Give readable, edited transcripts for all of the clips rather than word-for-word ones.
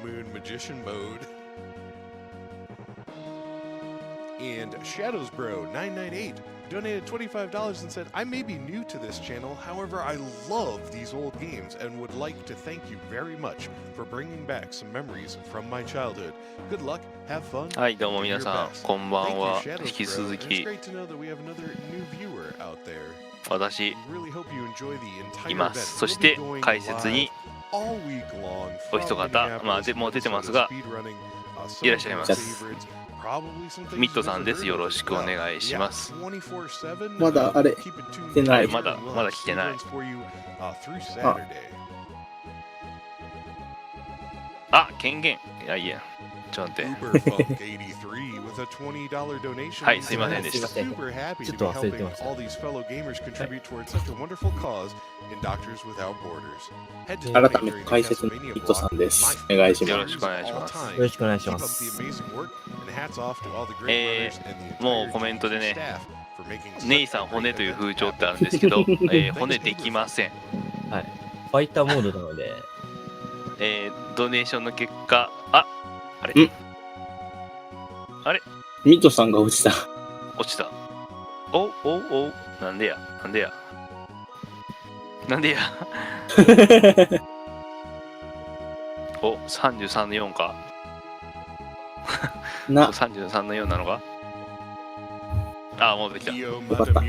Moon Magician Mode. And ShadowsBro998 donated $25 and said, I may be new to this channel, however, I love these old games and would like to thank you very much for bringing back some memories from my childhood. Good luck, have fun. はい、どうも皆さん、こんばんは。引き続き、私、います。そして、解説に、お一方、まあ、もう出てますが、いらっしゃいます。ミッドさんです。よろしくお願いします。まだあれ来てない。まだ来てない。権限。いやいや。ちょっと待って。はい、すいませんでした。ちょっと忘れてました。改めて解説のミッドさんです。お願いします。よろしくお願いします。よろしくお願いします。もうコメントでね、ネイさん骨という風潮ってあるんですけど、骨できません。はい。ファイターモードなので、ドネーションの結果、あれミッドさんが落ちた。おなんでやお、33の4か33の4なのか。戻ってきた。よかった。は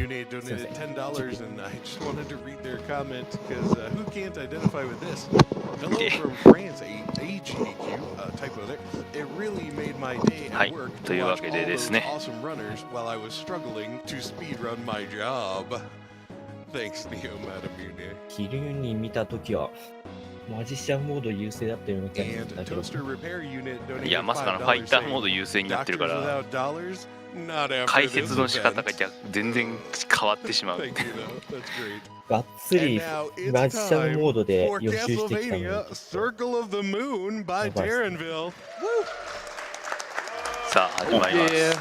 い、というわけでですね。昼に見たときはマジシャンモード優勢だったような気がするんだけど。いや、まさかのファイターモード優勢になってるから、解説の仕方が全然変わってしまう。がっつりマジシャンモードで予習してきたのに。さあ、始まります。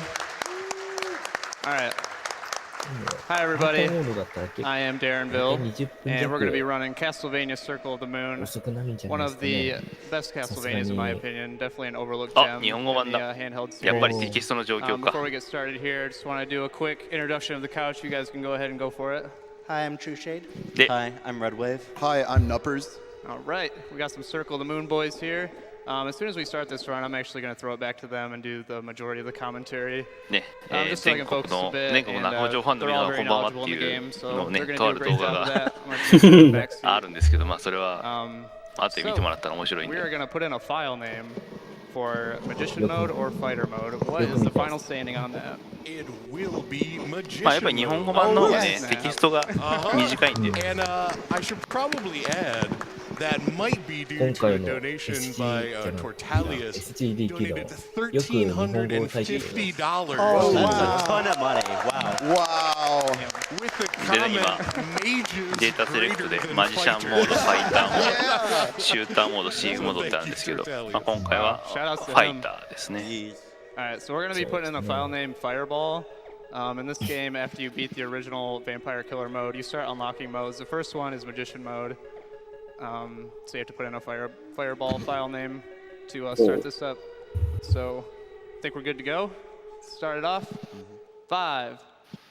Hi everybody, I am Darrenville, and we're going to be running Castlevania Circle of the Moon, one of the best Castlevanias in my opinion, definitely an overlooked gem in the handheld series. Before we get started here, I just want to do a quick introduction of the couch. You guys can go ahead and go for it. Hi, I'm True Shade. Hi, I'm Red Wave. Hi, I'm Nuppers. Alright, we got some Circle of the Moon boys here. As soon as we start this run, I'm actually going to throw it back to them and do the majority of the commentary. ね、全国の中条ファンの皆さんこんばんはっていうのをね、とある動画があるんですけど、まあそれは後で見てもらったら面白いんで。We are going to put in a file name for Magician Mode or Fighter Mode. What is the final standing on that? まあやっぱり日本語版の方がね、テキストが短いんで。That might be due to a donation by Tortalius. Donated $1,350. Oh, that's a ton of money. Wow. With the でね、今 comment, データセレクトでマジシャンモード、ファイターモード、シューターモード、シーフモードってあるんですけど、まあ、今回はファイターですね。Alright, so we're going to be putting in a file name Fireball. In this game, after you beat the original Vampire Killer mode, you start unlocking modes. The first one is Magician mode. So you have to put in a Fireball file name to start this up. So I think we're good to go. Start it off. 5,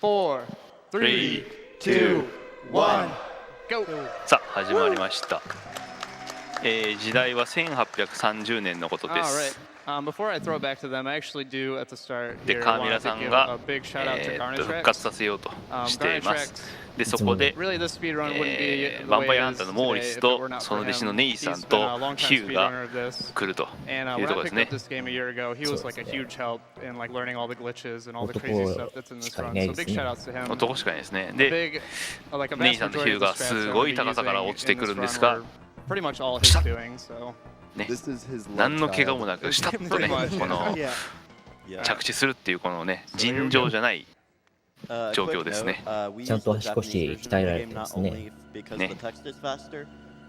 4, 3, 2, 1, go! さあ、始まりました。時代は1830年のことです。Before I throw it back to them, I actually do at the start で、 here カーミ want ラ to さん give が a big shout out to 復活させようとしています。で、そこで、Really, this speed run wouldn't be ヴ the ァン way パイ it アハン is ターのモーリ today ス if it と were not その for 弟子の him. ネイさん He's been と a long ヒ time ューが speedrunner of this. 来ると And いうと when ころ I です picked ね up。this game a year ago, he was like a huge help in like learning all the glitches and all the crazy stuff that's in this run. So big shout outs to him. 男しかいないですね。で、 Big, like a ネイ vast さんとヒ majority ュー of が the strats す that ご we'll い be 高さから using 落ちて in くる this んです run が were pretty much all his doing. So ね、 This is his 何の love 怪我も child. なくシタッとね、この Yeah. 着地するっていうこのね、尋常じゃない状況ですね。ちゃんと足腰鍛えられてますね。ね。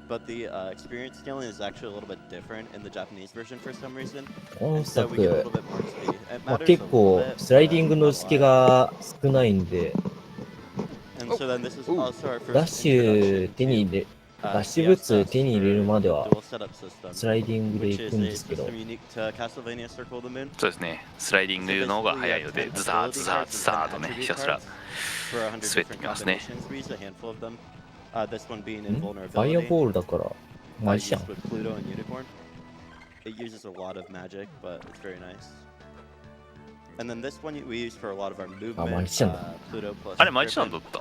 But the experience scaling is actually a little bit different in the Japanese version for some reason. 今 So 作 we get a little bit more speed. It まあ matters 結 a 構 little bit. スライディングの隙が少ないんで、 And so then this is also our ダッ first シュ手に入れ脱出物手に入れるまではスライディングで行くんですけど、そうですね、スライディングの方が早いので、ズザーズザーズザーとね、ひたすら滑ってきますね。ファイアボールだから、マジシャン。あ、マジシャンだ。あれ、マジシャンだった。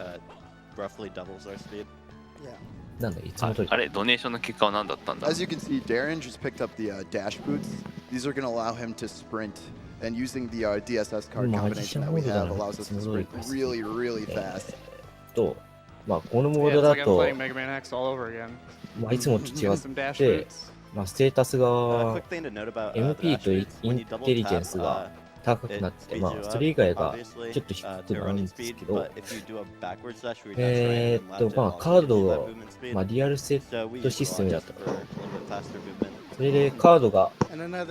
なんだ、いつも通り。あれ、ドネーションの結果は何だったんだ。 As you can see, Darren just picked up the dash boots. These are going to allow him to sprint, and using the DSS card combination that we have allows us to sprint really, really fast. まあ、このモー Yeah, ド it's だ like I'm と、 playing Mega Man X all over again. まあ、いつもと違 Some っ dash て、 boots. まあ、ステータスが Quick thing to note about MP the と dash イ boots, when ン you double テリジェン tap, スが高くなって、まあ、それ以外がちょっと低くなるんですけど、まあ、カードが、まあ、リアルセットシステムだったから、それでカードが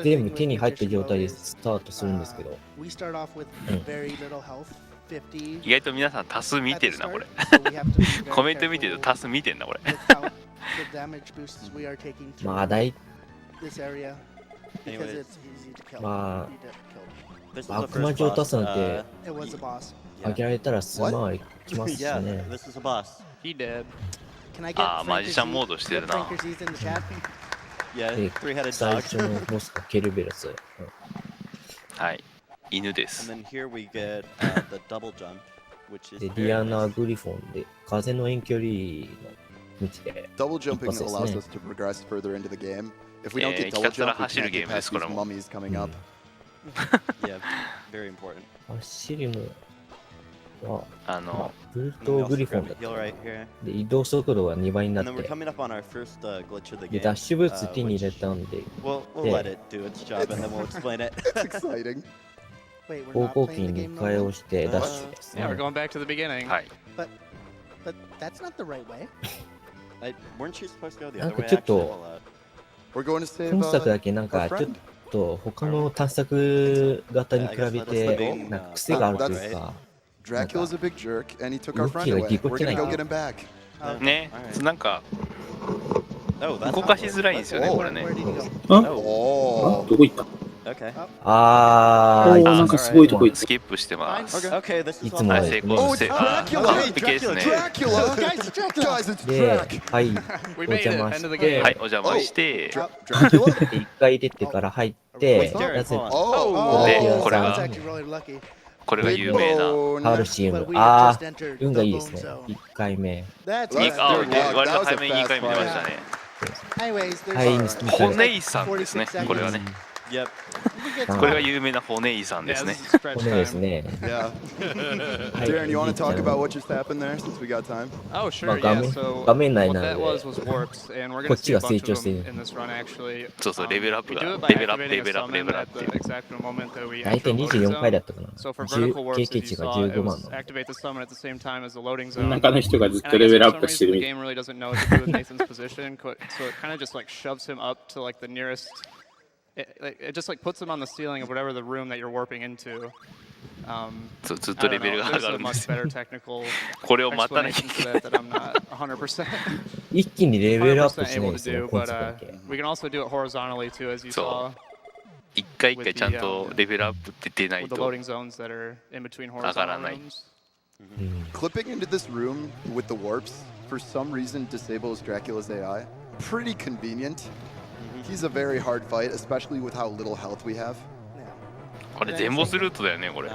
全部手に入った状態でスタートするんですけど、意外と皆さんタス見てるな、これ。コメント見てるとタス見てんな、これ。まあ、まあ、悪魔城タスなんて上げられたらすまいきますしね。He did. ああ、マジシャンモードしてるな。で、最初のボスがケルベロス。はい、犬です。で、ディアナ・グリフォンで風の遠距離の道で。 Double jumping allows us to progress further into the game. If we don't get double jump, we can't get past these mummies coming up. Yeah, very important. 走るのは、あまあの、ブルトグリフォンだっ Heal た。 right here. で、移動速度が2倍にな And っ then we're て、 coming up on our first glitch of the で、 game. ダッシュブーツ手に入れたんで、 We'll let it do its job and then we'll explain it. It's exciting. 方向キーに2回押してダッシュですね Yeah, we're。going back to the beginning. はい。 But that's not the right way. Weren't you supposed to go the なん other か way? ちょっ Actually, と、 We're going to save 今作だけなんか our ちょっ friend. と他の探索型に比べてなんか癖があるというか、 Dracula's a big jerk, and he took our 動 friend きが away. ぎこ We're ちな gonna い go get him back. ね、なんか Oh, that's 動かしづらいんですよね、これね。 Where did he go? Oh. どこ行った？ Okay. あー、おー、なんかすごいとこ行った。スキップしてます。 Okay, this い is つも all は はい、成ですね。功 Oh, し it's て、あ Dracula! 完璧ですね。 Dracula! Guys, it's で、 Drac! はい、 We お made it. 邪魔 End of し the て、 game. はい、お邪魔して、 Dracula? で一回出てから入って、 Jared, なぜ hold on. Oh! で、 Oh. これ That's が、 actually really lucky. これが有名な。 Oh, カ no. ルシウ But ム。 we had あ just entered ー、運 the がいい boom ですね。 zone. 1回目。That's That's あ、 good で、 luck. 割と That was 早 a めに2回目出ましたね。 Anyways, はい、 there's 2ホ回ネイさんですね、これがね。 Yep. これが有名なホネイさんで Yeah, す this ね。 is stretch これです time. ね。 Yeah. はい Darren, you want to talk じゃ about あ what just happened there since we got time? Oh, sure, まあ yeah. 画面 So 画面内 what な that の was で、 was warps, and we're こ going っ to ち see a が成 bunch 長 of してい them る。 in this run, actually. そうそう、レベルアップ We do が、 it by レベルアップ、 activating レ a ベルアップ、レベ summon ルアッ at プ the って。 exact moment that we 大 enter 体 a loading 24回だ zone. ったかな。 So for 10 vertical 経 warps, 験 as you 値が saw, it 15万 was の。 activate the summon at the same time as the loading 真ん zone. 中の人がずっ And と I レ guess ベルア for ッ some プして reason る the みたい。 game really doesn't know what to do with Nathan's position, so it kind of just like shoves him up to like the nearest. It just like puts him on the ceiling of whatever the room that you're warping into. ずっ I とレ don't ベル know. が上 There's が a るんで much すよ。 better technical これを待たなきゃ explanation い to け that that I'm not 100%. 一気にレベルアップ 100% しない able で to すね、 do, 今 but 作だけ。 we can also do it horizontally too, as you So, saw 一回一回ちゃんとレベルアップって出ない with the と loading zones that are in between 上がら horizontal ない。 rooms. うん Clipping into this room with the warps, for some reason, disables Dracula's AI. Pretty convenient. He's a very hard fight, especially with how little health we have. これ全ボスルートだよね、これ。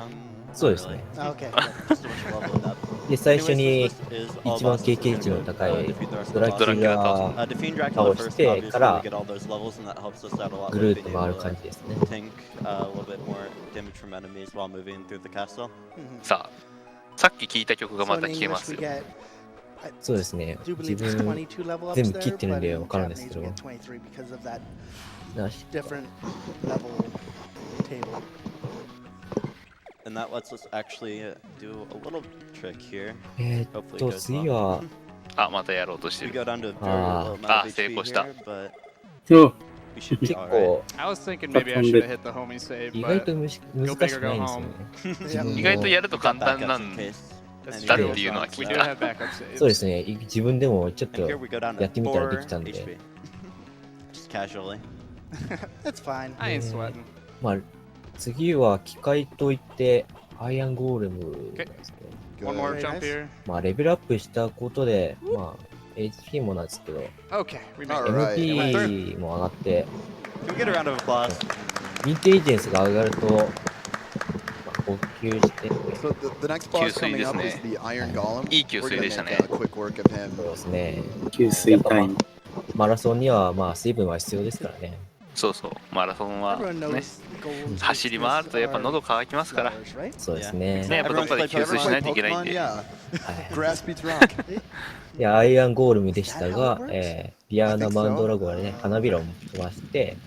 そうですね。 Okay. Just so much leveling up. で、最初 Anyways, に this is all 一番 bosses 経 in 験 the 値の game. 高い Defeat the rest ド of ラ the キ bosses. ュラ Defeating Dracula 倒 first, して obviously, から we get all those levels, and that helps us out a lot ぐ with る being っと回る able 感 to じですね。 tank a little bit more damage from enemies while moving through the castle. さあ、さっき聞いた曲が So ま in た聴けま English す we よ。 get. I そうですね。 do 自 believe there's 分 22 level ups 全部 there, 切ってるん but で in わかるんです Japanese け we ど、 get 23 because of that なし different level table. And that lets us actually do a little trick here. 次は、あ、またやろうとして We る。 go down to a very Ah. low amount Ah, of 成 HP 功した。 here, but そう we should be 結 alright. 構 I was thinking maybe I should have hit the homie save, 意外 but と難しくないんですよね。自分も意外とやると簡 Got 単 backups な in ん case. That's だっ true. ていうのは聞 We い do た。 have backup saves. そうですね。自分でもちょっ And と here we go down や to ってみたらで 4きたんで、 HP. Just casually. That's fine. I ain't sweating. まあ、次は機械といって、アイアンゴーレムですね。 One more Very jump nice. here. まあ、レベルアップしたことで、まあ、HP もなんですけど、 Okay, we made Alright. it. MP も上がって、 Can we get a round of applause? インテリジェンスが上がると、まあ、補給して、 So the next boss coming up is the Iron Golem. いい給 We're 水 gonna でした make ね。 quick work of him. そうですね。給水タイム。マラソンには、まあ、水分は必要ですからね。そうそう、マラソンは Everyone ね、 knows goals. 走り回るとやっぱ喉乾きますから。 flowers, right? そうですね。ね、やっぱどっかで給水しないといけないん Pokemon? で。 Yeah. はい Grass beats rock. で、アイアンゴールムでしたが Is that how it、リアーナ・マンドラゴンはね、花びらを飛ばして、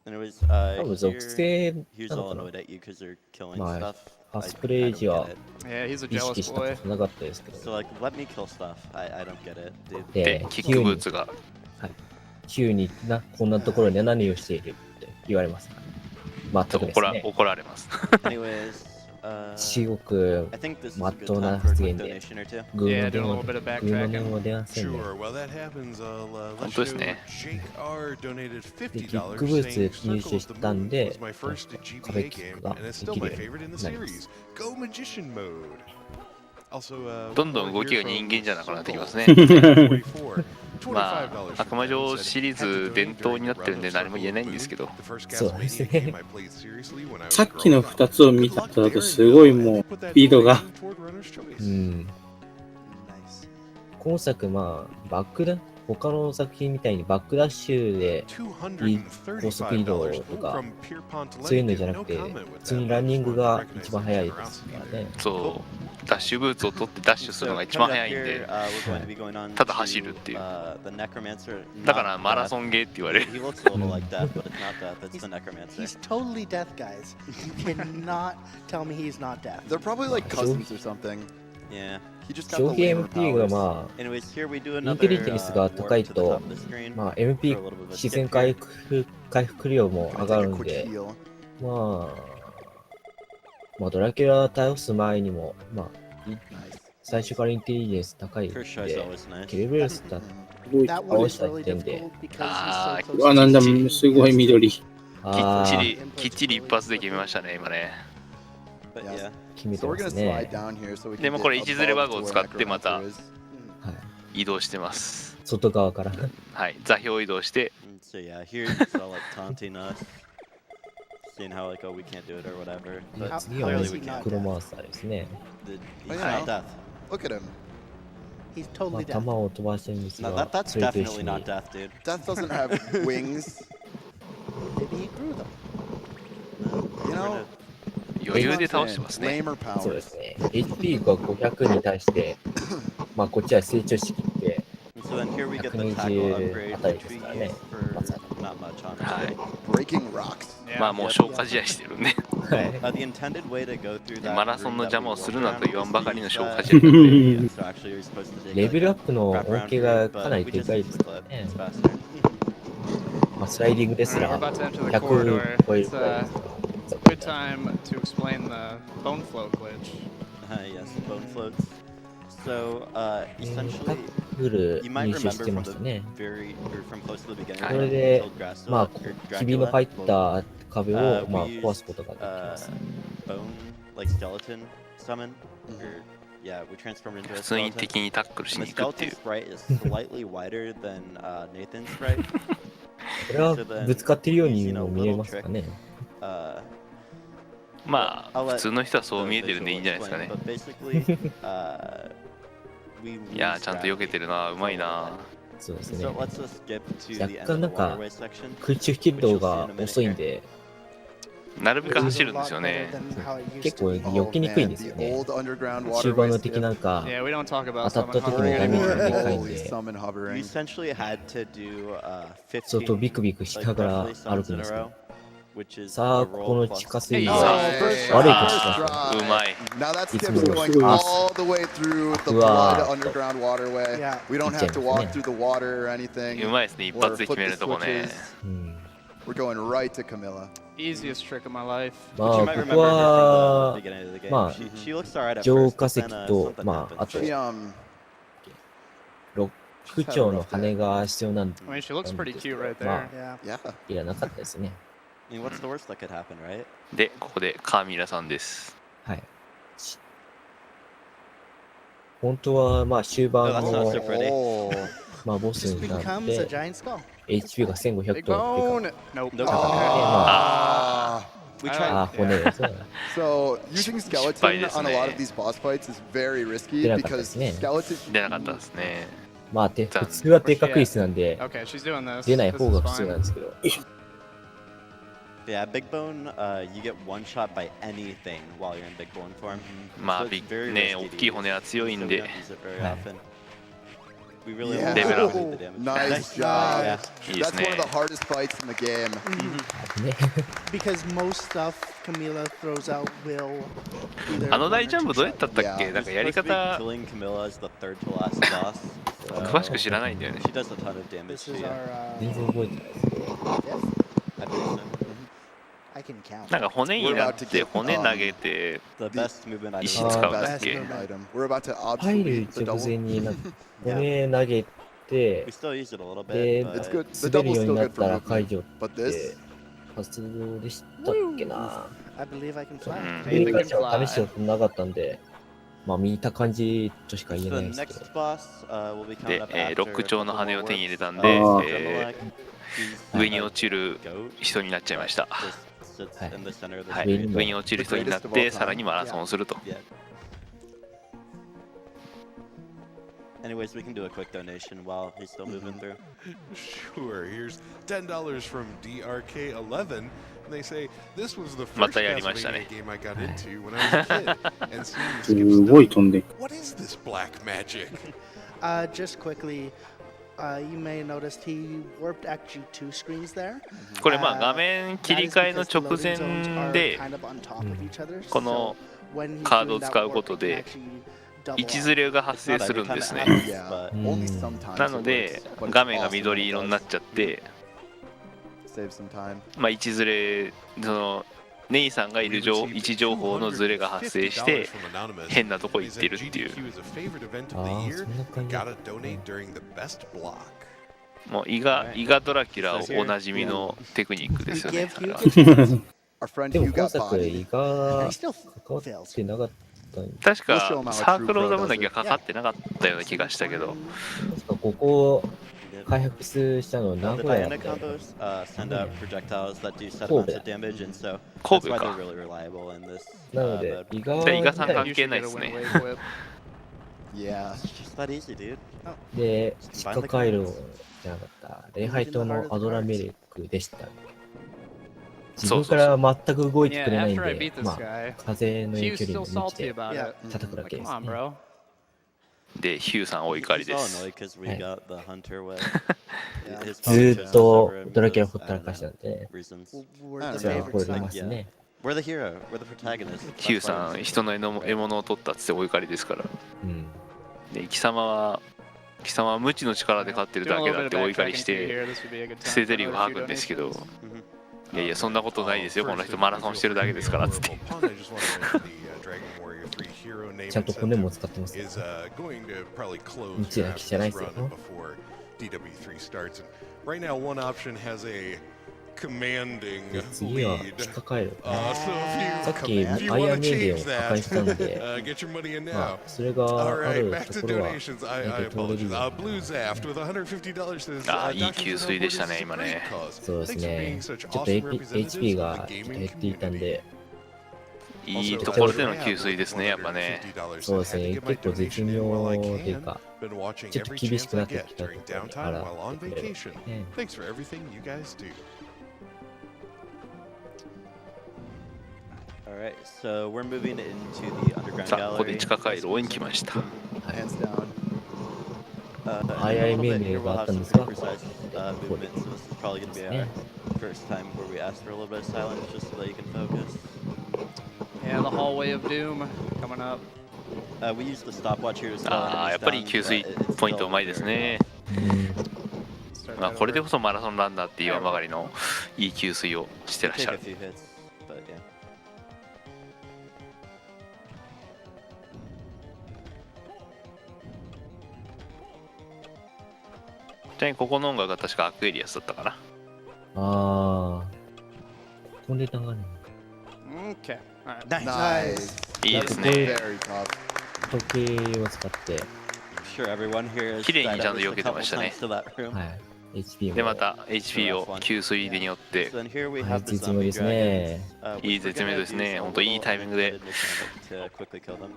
And it was 多分属 here, 性 he な was の all かな。 annoyed at you because they're killing まあ stuff. ファスプレイ時 I は don't get it. Yeah, he's a 意識 jealous したこ boy. となかったですけど、 So like, let me kill stuff. I don't get it, dude. でで、、キックブーツが。急にな、こんなところで何をしているって言われます。全くですね。怒られます。 Anyways, 至極 I think this is ま a っ good とうな time for a 発 quick 言で、 donation or two. グー Yeah, の doing 電 a 話 little bit of グーの backtracking. 電話出ませんね。 Sure, while that happens, let 本当です you know ね。 Jake R donated で、キッ$50 クブーツ saying 入 Circle 手 of し the たん Moon で was、my first 壁 GBA キッ game クが and で it's still き my るよ favorite in う the になります。 series. Go Magician Mode. Also, どんどん動きが人間じゃなくなってきますね。 44. まあ、悪魔城シリーズ伝統になってるんで何も言えないんですけど。そうですね。さっきの2つを見た後だとすごいもうスピードが。うん。今作、まあ、バックダ、他の作品みたいにバックダッシュで高速移動とか、そういうのじゃなくて、普通にランニングが一番速いですからね。そう、ダッシュブーツを取ってダッシュするのが一番速いんで、ただ走るっていう。だからマラソンゲーって言われる。 He looks a little like death, but it's not death. It's the necromancer. He's totally death, guys. You cannot tell me he's not death. They're probably like cousins or something. Yeah. He just got 消 the 費 labor MP が powers. ま Anyways, here we do あ、イン another テリジェンスが高い warp to the と top of the screen. まあ、MP 自然回復量も Gonna 上が take る a ん quick で、 heal. まあ、ドラキュラ倒す前にも、まあ、最初からインテリジェンス高いん First try is で、 always nice. ケルベルスだ、すごい。 That one is Always really like them difficult because あ he's ー so うわ、 close なんだ、 to すごい緑。きっあー、ちり、きっちり一発で決めましたね、今ね。 But Yes. yeah. 決めて So ま we're gonna す slide ね。 down here so we で can も get これ一ズレ above バ to グを where 使ってまた Necromancer is. はい、移動してます。外側から。はい、座標移動して、 And so yeah, here it's all like taunting us, saying how like, oh, we can't do it or whatever. で But 次は clearly ね we can't. クロマーサーですね。 He's Oh, not yeah. death. Look at him. He's まあ、 totally 弾 death. を飛ばしてるんです No, が、 that's それと一 definitely 緒に not death, dude. Death doesn't have wings. Maybe he grew them. You know, 余裕で倒してますね。 lamer そうで powers. すね。HP が500に対して、まあ、こっちは成長しきって、 And so then here we get the tackle 120 upgrade, あたり which です we からね use。for not much, は honestly. い。 Breaking rocks. まあもう消化試合してるんで、はい。 The intended way to go through で that マラソンの route that 邪魔 we をす walk るなと around 言わん is ば to かりの use 消化 that- 試合なんで、 Yeah, so actually you're supposed to take レベルアップの wrap 恩 around 恵 here, がかなり but we で just かい use で the すから clip. ね It's。faster. まあ、スライディングです Alright, ら we're about to enter the 100 corridor. 超える It's くらい a ですから。 good time to explain the bone float glitch. Yes, bone floats. So, タ essentially, ックル you might 入手 remember してま from した the ね。 very, or from close to the beginning, はいそ when れ we で killed Grasso まあ or ひびの Dracula, 入った壁を まあ we 壊す used ことができます bone, like skeleton summon, or yeah, we transformed into 普 a 通に skeleton. 敵にタックルし And に the 行くってい skeleton う。 sprite is slightly wider than Nathan's sprite. これはぶつかってるようにも見えますかね。 まあ I'll let 普通の人はそう the 見えてるんでいいんじゃないですか visual ね。 explain, but basically, we いやー lose ちゃんと避けてるな、うまいな。そうですね So。let's just skip to the 若 end 干 of なん the か waterway section. 空中軌道が遅いんで、なるべく Which is 走 a るんです lot よ better ね。 than how it used 結 to 構 be. 避けにくいんですよ The ね。 old underground 中盤 waterway の敵なんか Yeah, we don't talk about 当たった summon 時のダメージがでかいん Holy で、 summon You hovering. essentially had to do 相当ビク 15ビクし like ながら roughly 歩 summons くん in で a すけ row, ど、 which is さ a あ、こ roll の plus 地下水位 Oh, が first 悪い try. ことしました。 First うまい。 Now that It's skips more going fast. all the way through the Wow. blood underground waterway. Yeah. We don't have to walk through the water or anything. うまいですね、一発で決めるとこね。うん。 We're going right to Camilla. easiest trick of my life. ま You あ、 might こ remember こ her は from the beginning of the game. まあ She looks alright at 浄 first, 化 but 石 then と、 something まあ、あ happens. と She ロック長の羽が必要なん I mean, she looks pretty cute right ま there. Yeah. yeah. いらなかったですね。 I mean, what's the worst that could happen, right? でここでカーミラさんです。はい。本当は、まあ、終盤 Oh, that's の not so pretty. Oh. まあ、ボス Just になっ becomes a て、 giant skull. HP が1500 Big とっていう bone. か、 Nope. Nope. 高くて、ま Ah. We あ tried. あ、骨ですね。 So using skeleton desu on a lot of ne. these boss fights is very risky 出なかったで because すね。 skeleton. 出なかったですね。まあ、普通は低確率なんで、 Okay, she's doing this. 出ない This 方 is が普通なん fine. ですけど。 Yeah, Big Bone, you get one shot by anything while you're in Big Bone form. まあ So it's ビ very ね risky 大 to きい use. 骨は強いん So we で don't use it very はい often. We really Yeah. only Level do the damage. Nice job. Yeah. いいです That's one of ね the。hardest fights in the game. ね。 Because most stuff Camila throws out will either あの one 大 or ジャン two プどうや shot ったったっ Yeah. け？なんかやり Supposed to be 方 killing Camilla as the third to last boss. 詳しく知らないんだよね。 She does a ton of damage This to is you. our 全然覚えてないですけど。 fifth. I believe so. I can count. なんか骨になって骨投げて The best movement item. 石 Ah, 使うんだっ Best け？ movement item. We're about to 入る obsolete the 直 double. 前になんか骨投げて We、still use it a little で bit, It's but good. The 滑る double's ように still な good った for ら movement. 解除っ But て this, 発動でしたっけな。 I believe I can fly. うん振り返しは試したことなかったんで、まあ見た感じとしか言えない the んですけど next。boss will be coming で up、ロ after ック調の羽を手に入れたんで、あー上に落ちる人になっちゃいました。はい、上に落ちる人になってさらにマラソンをすると。 Anyways, we can do a quick donation while he's still moving through. Sure, here's $10 from DRK11. And they say this was the ま first たやりましたね。 Castlevania game I got into when I was a kid. And seeing す Skip's ごい飛んで。 What is this black magic? Just quickly, you may have noticed he warped actually 2 screens there. これまあ画面切り替えの直前でこのカードを使うことで位置ずれが発生するんですね。 yeah, only sometimes. なので画面が緑色になっちゃって、 Save some time. まあ位置ずれそのネイさんがいる位置情報のずれが発生して変なとこ行ってるっていう。ああ、そんな感じ。 もうイガドラキュラおなじみのテクニックですよね。あれは Our friend でも Hugh 今 got 作 bodied. イガ関わってなかったん確かサークルオブザムーンだけはかかってなかったような気がしたけど、確かここ開発したの名 The 古屋だ Diana ったよね。 combos send out projectiles that do set amounts of damage, and so that's 神戸 why か they're really reliable in this. なので mode. イガじゃあイガさん自体関係ないですね。 Yeah. It's just that easy, dude. で地下回廊じゃなかった礼拝島のアドラメレクでした。自分から全く動いてくれないん Yeah, after I で beat、this まあ guy, 風の he 影 was 響 still 力に満ち salty て about it. 叩くだけ Come です on, ね。 bro. でヒューさんお怒り He's で so す。 annoyed because we Hey. got the hunter way. ずーっとドラキュラほったらかしたんで、 reasons. We're じゃあ the これ favorite 出 son. ますね。 We're the hero. We're the protagonist. ヒューさん人の獲物を取ったっつってお怒りですから。うん。で貴様は無知の力で勝ってるだけだってお怒りして捨て台詞を吐くんですけど、いやいやそんなことないですよ、この人マラソンしてるだけですからっつって。ちゃんと骨も使ってます。無知な気じゃないですよ。 DW3 starts. And right now, one option has a commanding 次は lead. 地下回廊。 So if さっき you アイ if ア you ン want メ to イデンを change 破壊 that, したんで、 get your money in ま now. あ、それが All あ right, る back と to ころは、 donations. I なんか通れ apologize. るよ。 Blue Zaft with $150 says, あーいい Dr. 給水でしたね今ね。 そうです Thanks for ね being。such ちょっと awesome HP representatives が of ち the ょっと gaming 減っていたん community. で、いいところでの給水ですね、やっぱね。そうですね、結構絶妙というか、ちょっと厳しくなってきたところに払ってくれる。ね Thanks for everything you guys do. Alright, so we're moving into the underground さあここで gallery. 地下回廊に来ました。 Hands down. In a little bit here, we'll have some pretty precise movement, so this is probably going to be our Yeah. first time where we ask for a little bit of silence just so that you can focus. Yeah, the hallway of doom coming up. We use the stopwatch here to slow ああやっぱり給水ポイントうまいですね。 うん。 Start まあこれでこそマラソンランナーって言わんばかりのいい給水をしてらっしゃ Take a る。 few hits, but yeah. ちなみにここの音楽が確かアクエリアスだったかな。あー。ここで流れる。 Okay. All right. Nice. いいです That's ね。 very tough. 時計を使って、 I'm sure everyone here has 綺麗に died ちゃん at と least 避 a けてま couple したね。 times to that room. はい。HP も。でまた HP を給水でによって So then here we は have い、 the 絶妙 zombie ですね。 dragons. いい絶妙ですね。本当いいタイミングで。 To quickly kill them.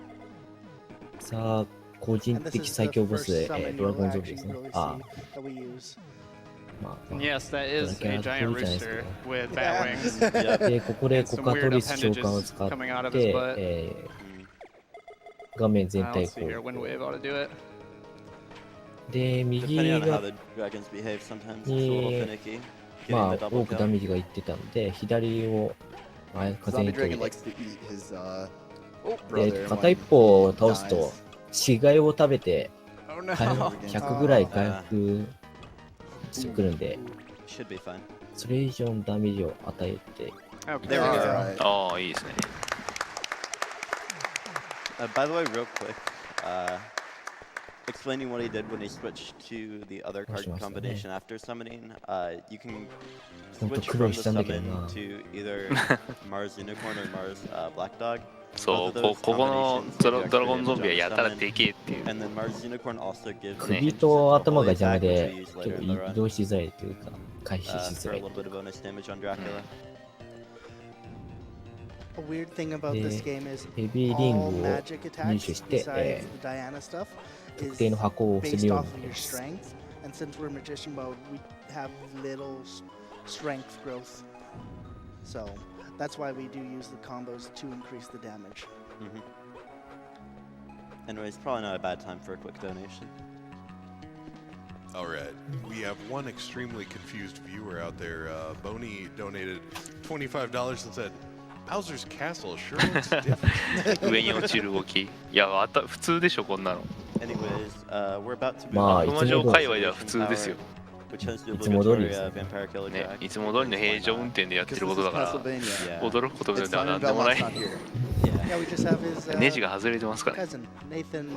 さあ、個人 And this 的 is 最 the 強ボス first で、 summon ドラ you'll ゴンゾンビ actually ですね。 really あ see that we use. まあ、 Yes, that is a giant rooster with bat wings. Yep. で、ここで And コ some カ weird トリス召喚を appendages 使っ coming out of て his butt. 画面全 Let's 体 see here. こ Wind wave ought to do it. う。で、右 Depending on how が the dragons behave, sometimes it's a little Yeah. finicky. ま Getting あ the 多 double くダ kill. メージがいってたんで、左を風に Zombie 取 Dragon り likes to eat his で、 brother. 片一方を倒すと、死骸を食べて、 Oh no. 100ぐらい回復してくるんで、 Should be fine. それ以上のダメージを与えて、 Okay. There we go. Alright. ああいいですね。 By the way, real quick, explaining what he did when he switched to the other card combination after summoning, you can switch from the summon to either Mars Unicorn or Mars Black Dog. そうここのドラゴンゾンビはやたらでけえっていう。 And then Mars Unicorn also gives 首と頭が邪魔 attack, で which we use 結構 later in the 移 run, 動しづらいというか回避し for づ a らい little bit of bonus damage on Dracula. A weird thing about this game is ヘビーリン all グを magic 入 attacks 手して、 besides the Diana stuff 特 is 定の箱を押せ based るよう off に of なり your ます strength. And since we're magician mode, we have little strength growth. So that's why we do use the combos to increase the damage. Anyways, probably not a bad time for a quick donation. All right, we have one extremely confused viewer out there. Boney donated $25 and said, Bowser's Castle sure looks different. 上に落ちる動き。いや普通でしょこんなの。 Anyways, we're about to move まあ on い 悪 to 魔城 つも界隈では普通ですよ。 which has the いつも通り obligatory ですね。 vampire killer ね、 attack. いつも通りの平常運転でやってることだから Castlevania. 驚くことで It's は fine な and んでもな Belmont's い。 not here. Yeah, we just have his ネジが外れてますからね。 cousin, Nathan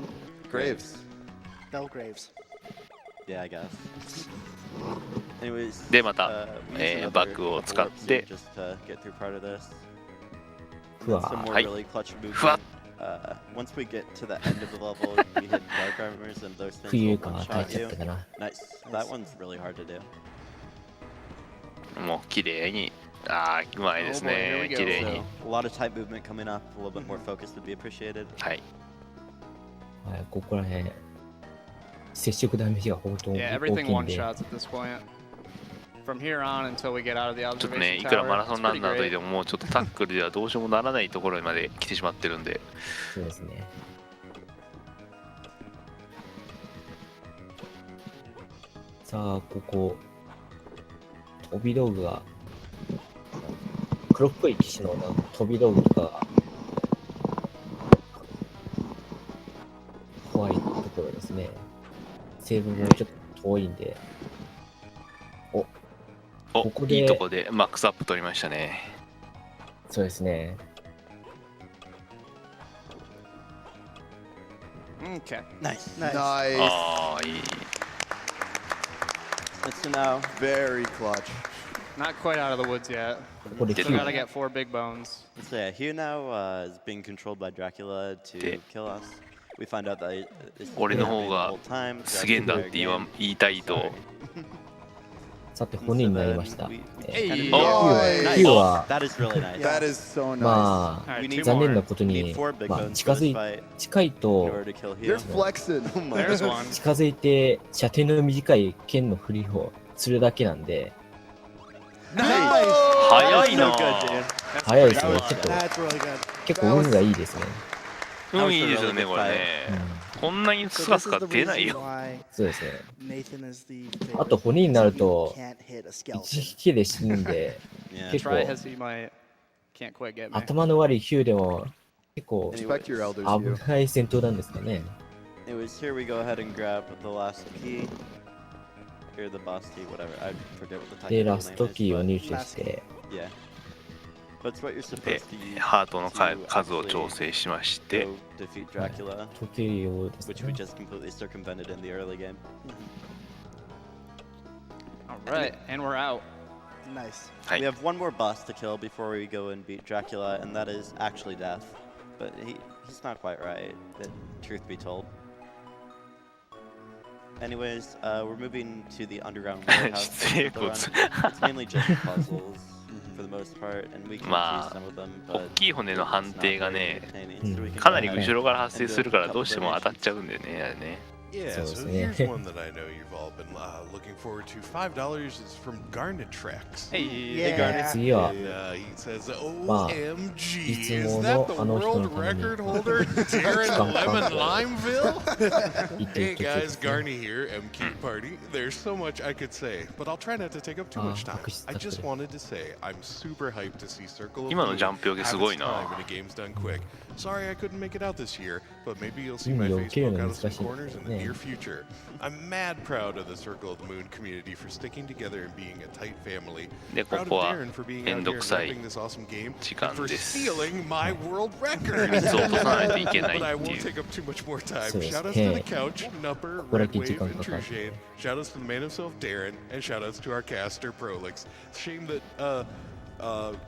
Graves. Belgraves. Yeah, I guess. Anyways, でまた we use another バッグを使っ couple warps て just to get through part of this. ふわ Some more はい really clutch movement. ふわっ Once we get to the end of the level, we hit dark armors and those things 浮遊 will 感 one 与え shot ちゃ you. ったかな。 Nice. That one's really hard to do. もう綺麗にうまいですね。綺麗 So, に。 a lot of type movement coming up. A little bit more focus would be appreciated. はい。はい、ここら辺接触ダメージが本当に Yeah, 大 everything きいん one で、 shots at this point. From here on until we get out of the ちょっとね、 observation いくら tower, マラソ it's ンラ pretty ンナーとい great. ってももうちょっとタックルではどうしようもならないところまで来てしまってるんで。そうですね。さあ、ここ、飛び道具が、黒っぽい騎士の飛び道具とかが、怖いところですね。セーブもちょっと遠いんで、ここでいいとこでマックスアップ取りましたね。そうですね。 Okay. Nice. Nice. Nice. ああ、いい。 So now, Very clutch. Not quite out of the woods yet. ここで Did Still 9 gotta get 4 big bones. so yeah, here now is being controlled by Dracula to Did- kill us. We find out that it's 俺の方 the が whole time. すげえんだって言いたいと。さて骨になりました。Hey. Oh, ヒューは That is really nice. That is so nice. まあ Alright, We two need 残念 more. なこと We に need 4 big まあ bones 近 for づ this い fight 近い in と order to kill You're Hugh. flexing. Oh my There's god. one. 近づいて射程の短い剣の振りをするだけなんで Nice. 早いな So good, dude. That's 早いで pretty すね good. ちょっと That's really good. 結構運がいいですね、うん、いいですよね、これね。こんなに So スカ this ス is カ the 出ない reason よ。 why そうですね Nathan is the あと favorite. 骨になる You と can't hit a 一 skeleton. 撃で死ぬんで Yeah. 結 Try 構 as he might. Can't quite get me. 頭の悪いヒューでも結構 Respect your elders, you. 危ない戦闘なんですかね Anyways, here we go ahead and grab the last key. or the boss key, whatever. I forget what the で、 technical ラスト name キーを is. 入手して、 Yeah. But it's what you're で supposed to use ハートの to 数を actually 調整しまして go defeat Dracula, 時計をです which we ね。 just completely circumvented in the early game. All right, and we're out. Nice. は We い have one more boss to kill before we go and beat Dracula, and that is actually Death. But he's not quite right, truth be told. Anyways, we're moving to the underground warehouse. It's mainly just puzzles for the most part, and we can choose some of them, 大 but きい骨の判 it's 定 not が very ね entertaining, so we can か go なり ahead 後ろから発生するからどうしても当たっちゃうんだよねあれね Yeah, So so it's- here's yeah. one that I know you've all been looking forward to. $5 is from Garnet Tracks. Hey, Yeah. Garnet. 次は、 And, he says, Ma, OMG, it's is more that the no- world no- record holder, Darren Lemon Limeville? 一定 Hey 決 guys, ですね。 Garney here, MQ Party. There's so much I could say, but I'll try not to take up too much time. I just wanted to say I'm super hyped to see Circle of 今の Moon ジャンプよけ have すご its いな time when the game's done quick. Sorry I couldn't make it out this year, but maybe you'll see 意 my 味を face 受ける poke の out 難 of し some いですよ corners in the ね。 near future. I'm mad proud of the Circle of the Moon community for sticking together and being a tight family. でこ Proud こ of は Darren for being めん out ど here く and さい repping this awesome game 時 and 間 for です stealing my world record. 水を落とさないといけない But I ってい won't う take up too much more time. そうです Shout outs to the ね。 couch, Nupper, ここだけ Red 時 Wave, 間 and かか True る。 Shade. Shout outs to the man himself, Darren, and shout outs to our caster, Prolix. Shame that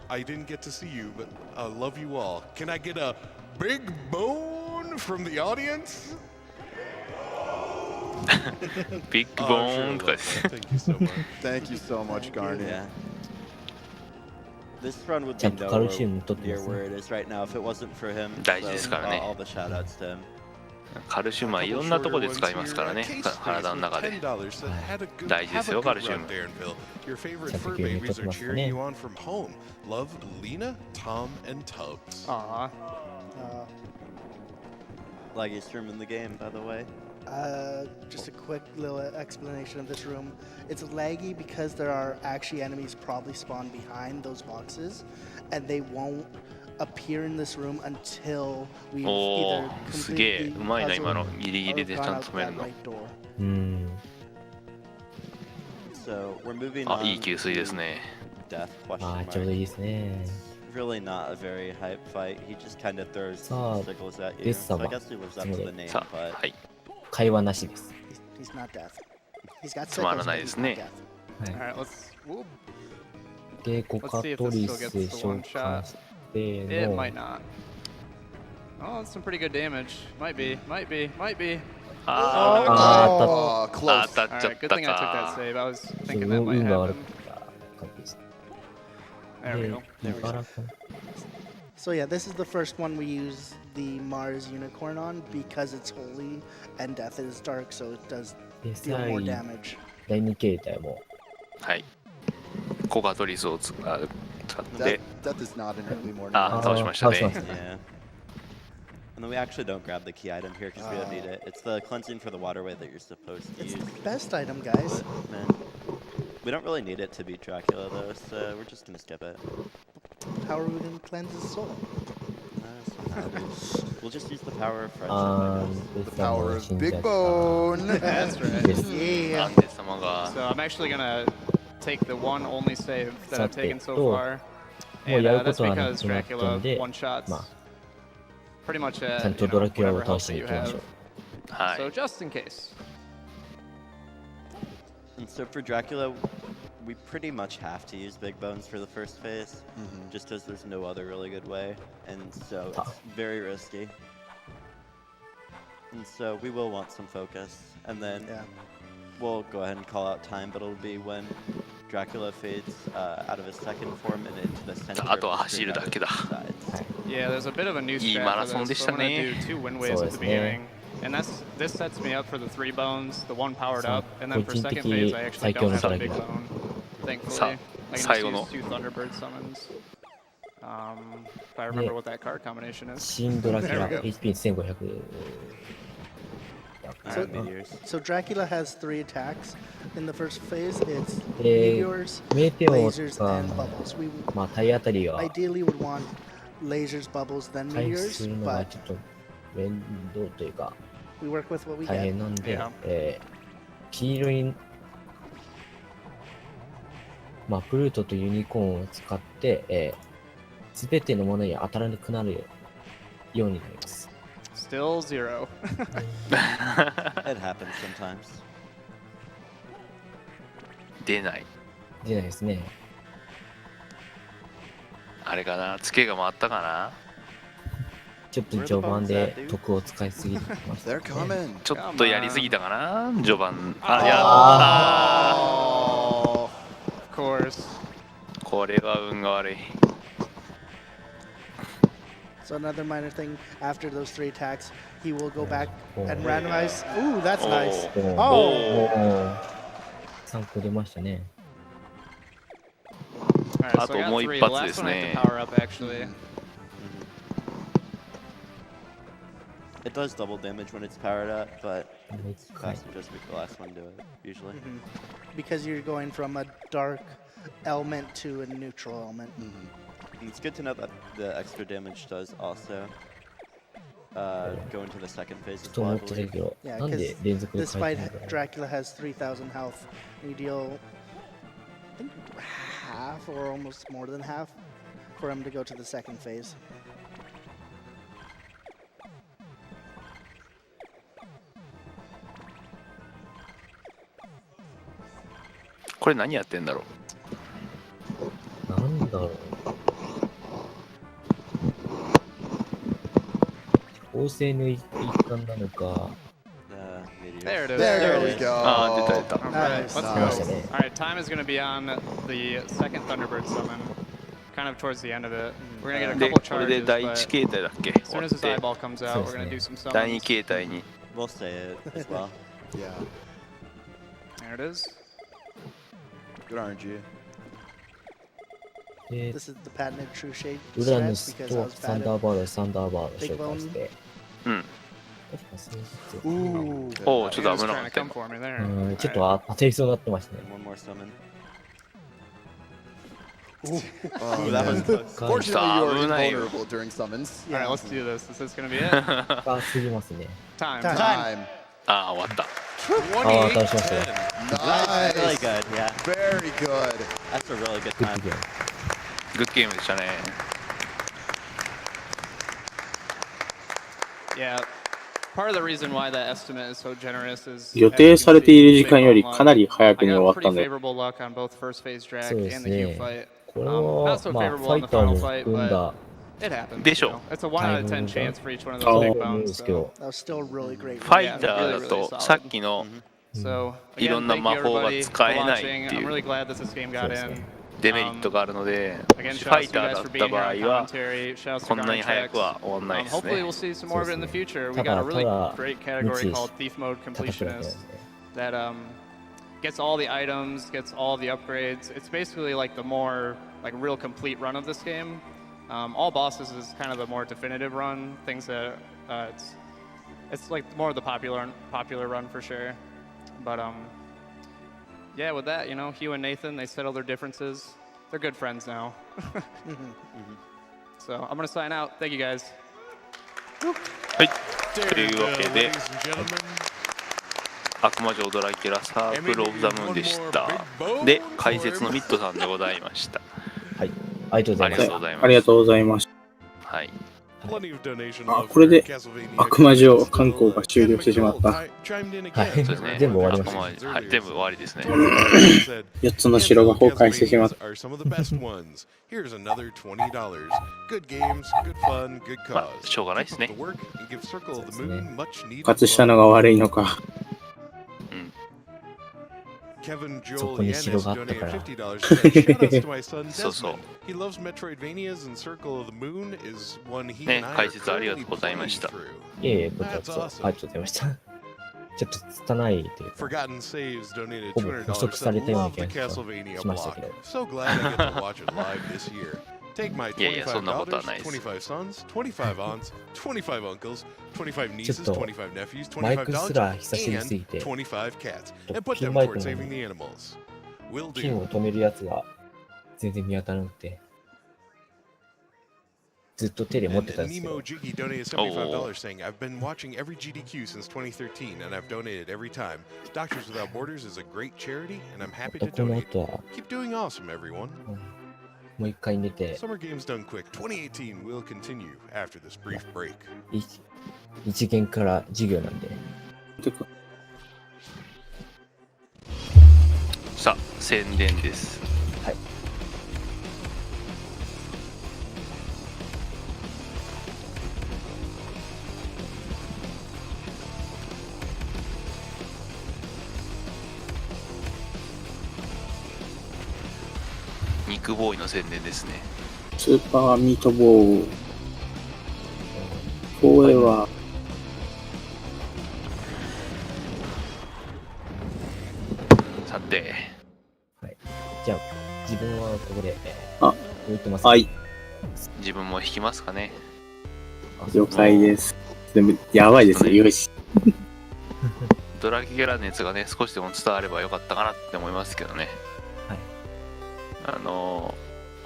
I didn't get to see you, but love you all. Can I get a big bone from the audience? ビッグ Oh, ボ I'm sure ー I ンとか love that. Thank you so much. Thank you so much, Garnet. Yeah. This run would be ちゃんとカルシウ nowhere ム取ってま near す where ね。 it is right now if it wasn't for him. 大事ですからね。 all the shout outs to him. カルシウムはいろんなとこで使いますからね体の中で大事ですよカルシウム Your favorite ちゃんと fur 牛乳 babies 取って are ますか cheering ね。 you on from home. Love, Lena, Tom, and Tubbs. Aw. Laggiest room in the game, by the way. Just a quick little explanation of this room. It's laggy because there are actually enemies probably spawned behind those boxes, and they won't appear in this room until we've お either ーすげえ completely うまいな今 puzzled のギリギ or リでち gone ゃん out と止め that るの right door. うーん。 So we're moving あ on いい給水です to ね Death あ question あ、ちょうど mark. いいですね。 Really not a very hype fight. He just kind of throws さあ、 sickles at you. です So さ I ま。 guess he lives up to the name, さあ but はい会話なしです。 He's not death. He's got つまら sickles, ない but で he's す not ね death. は All right, let's. Whoop. い。で、コカトリスで召喚して It の might not. Oh, that's some pretty good damage. Might be. Might be. Might be. あ Oh, ー close. 当たっ All ちゃ right. っ Good た thing I took that か save. I was そう thinking that might 運が悪 happen. かった感じです。 There we で go.、茨城 So yeah, this is the first one we use the Mars Unicorn on because it's holy and death is dark, so it does で、 deal 3 more 位、 damage. 第2形態も、はいコカトリスを使って、 Death is not inherently more あ nuanced. 倒しましたね倒しました yeah. And then we actually don't grab the key item here because we don't need it. It's the cleansing for the waterway that you're supposed to It's use. the best item, guys. Man. We don't really need it to beat Dracula though, so we're just gonna skip it. How are we going to cleanse his soul? We'll just use the power of friendship, あ I ー、 guess. で The さ、も power う of 死んじゃ Big った Bone. That's right. です。 Yeah. アンデ様が So I'm actually gonna take the one only save that I've taken so さてと、 far, もう and やるこ that's とはな because くなったん Dracula で、 one shots まあ、 pretty much ちゃん at と you ド know, ラキュラを whatever 倒 health し that に you 行きましょ have. う。はい So just in case. And so for Dracula, we pretty much have to use Big Bones for the first phase, just because there's no other really good way, and so it's very risky. And so we will want some focus, and then Yeah. we'll go ahead and call out time, but it'll be when Dracula fades out of his second form and into the center. あとは走るだけだ。 Yeah, there's a bit of a new いい strat マ for ラソンで this. し So た I'm ね gonna do two wind waves そう at で the すね。 beginning, and this sets me up for the 3 bones, the 1 powered さあ、 up, and then 個 for 人 second 的 phase I actually 最強 don't の have ド a ラ big キュラ。 bone. さ Thankfully, あ I can 最 just 後 use の two Thunderbird summons. If I remember what that card combination is. 新ドラキュラ There we go. HP1500。 Alright, meteors. So Dracula has 3 attacks. In the first phase, it's で、 meteors, メテオ lasers, が and bubbles. We まあ、体当たりは ideally would want lasers, bubbles, then 回避す meteors, るのが but ちょっと面倒というか、 we work with what we 大 get. 変なんで Yeah.、黄色いまあ、プルートとユニコーンを使って、すべてのものに当たらなくなるようになります。Still zero. It happens sometimes. 出ない。出ないですね。あれかな、ツケが回ったかな。ちょっと序盤で徳を使いすぎてましたね。ちょっとやりすぎたかな、序盤。あ、やったー。Of course. これは運が悪い。So another minor thing, after those 3 attacks, he will go back and randomize. Ooh, that's nice. Oh! 参考出ましたね。あともう一発ですね。It does double damage when it's powered up, but faster just make the last one do it, usually. Because you're going from a dark element to a neutral element. It's good to know that the extra damage does also go into the second phase as well, I believe. Yeah, because this fight, Dracula has 3,000 health. You deal, I think, half or almost more than half for him to go to the second phase. これ何やってんだろう。なんだろう。構成の一環なのか。There it is. There we go. ああ、出た出た。Nice. Alright, time is going to be on the second Thunderbird summon, kind of towards the end of it. We're going to get a で、 couple これで charges, 第 but 1形態だっけ as 終 soon わ as っ his て、 eyeball comes out, we're going to do some 第2 summons. 形態に。We'll say it as well. Yeah. There it is. Good RNG. で、 This is the patented true shape ウラヌ stance ス because と I was サンダー patented. バード、サンダーバード紹介して。うん。確か先日。Ooh. おお、ちょっ He と was 危なか trying っ to た come 今。 for me う there. ん、ちょっと当たりそうになってましたね。 And one more summon. Oh, that was close. Fortunately, you are 危ないよ。 invulnerable during summons. Alright, let's do this. Is this going to be it? 深すぎますね。 Time. Time. ああ、終わった。ああ、当たりしましたよ。 Really Nice. good, yeah. Very good. That's a really good グッ time. ドゲーム。グッドゲームでしたね。Yeah. Part of the reason why that estimate is so generous is 予定されている時間よりかなり早く I に got 終わっ pretty たんで、 favorable luck on both first phase drag そうで and す the Q ね。 fight. これは Not so まあ favorable ファ on イ the ター final も fight, 含ん but だ it happens. でしょう。 You know, it's a 1 out of 10 chance for each one of those タ big イムなんで bones. すけ So, ど、 That was still really great. ファイターだとさっきの so いろ again, んな thank 魔 you 法が everybody 使 for えないって watching. い I'm う really glad that this game そう got ですね。 in. デメリットがあるので、 Again, フ shout ァ out イ to タ you ー guys だ for った being 場 here 合 on は commentary. Shout out to こんなに Garmin 早く Checks. は終わんないです Hopefully ね we'll。see some more of it in the future. We た got だ a really ただ great 無 category 知 called Thief Mode 叩くだけなん Completionist で。 that gets all the items, gets all the upgrades. It's basically like the more like real complete run of this game. All bosses is kind of the more definitive run. Things that it's like more of the popular run for sure. But yeah, with that, you know, Hugh and Nathan, they settle their differences. They're good friends now. So I'm gonna sign out. Thank you guys. はい。というわけで、悪魔城ドラキュラサークルオブザムーンでした。で、解説のミッドさんでございました。はい、ありがとうございました。ありがとうございました。はい。あ、これで悪魔城観光が終了してしまった。はい、そうですね。全部終わりました。はい、全部終わりですね。4つの城が崩壊してしまった。まあ、しょうがないですね。復活したのが悪いのか。そこに城があったから。そうそう。ね、解説ありがとうございました。いえいえ、こちらこそありがとうございました。ちょっと拙いというか、ほぼ補足されたような気がしましたけど。いやいや、そんなことはないです。ちょっとマイクすら久しぶりすぎて、ピンマイクのピンを止めるやつが全然見当たらなくて、ずっと手で持ってたん And ですけ Nemo ど、 Jiggy donated $75 saying, I've been watching every GDQ since 2013 and I've donated every time. Doctors Without Borders is a great charity and I'm happy to この donate. 後は Keep doing awesome, everyone. もう一回寝て、 Summer Games Done Quick 2018 will continue after this brief break. 一限から授業なんで、てかさあ宣伝です。はい。肉ボーイの宣伝ですね。スーパーミートボール。これは、さて、はい。じゃあ、自分はここで、あ、置いてます。はい、自分も引きますかね。了解です。でも、やばいですね、よし。ドラキュラ熱がね、少しでも伝わればよかったかなって思いますけどね。はい。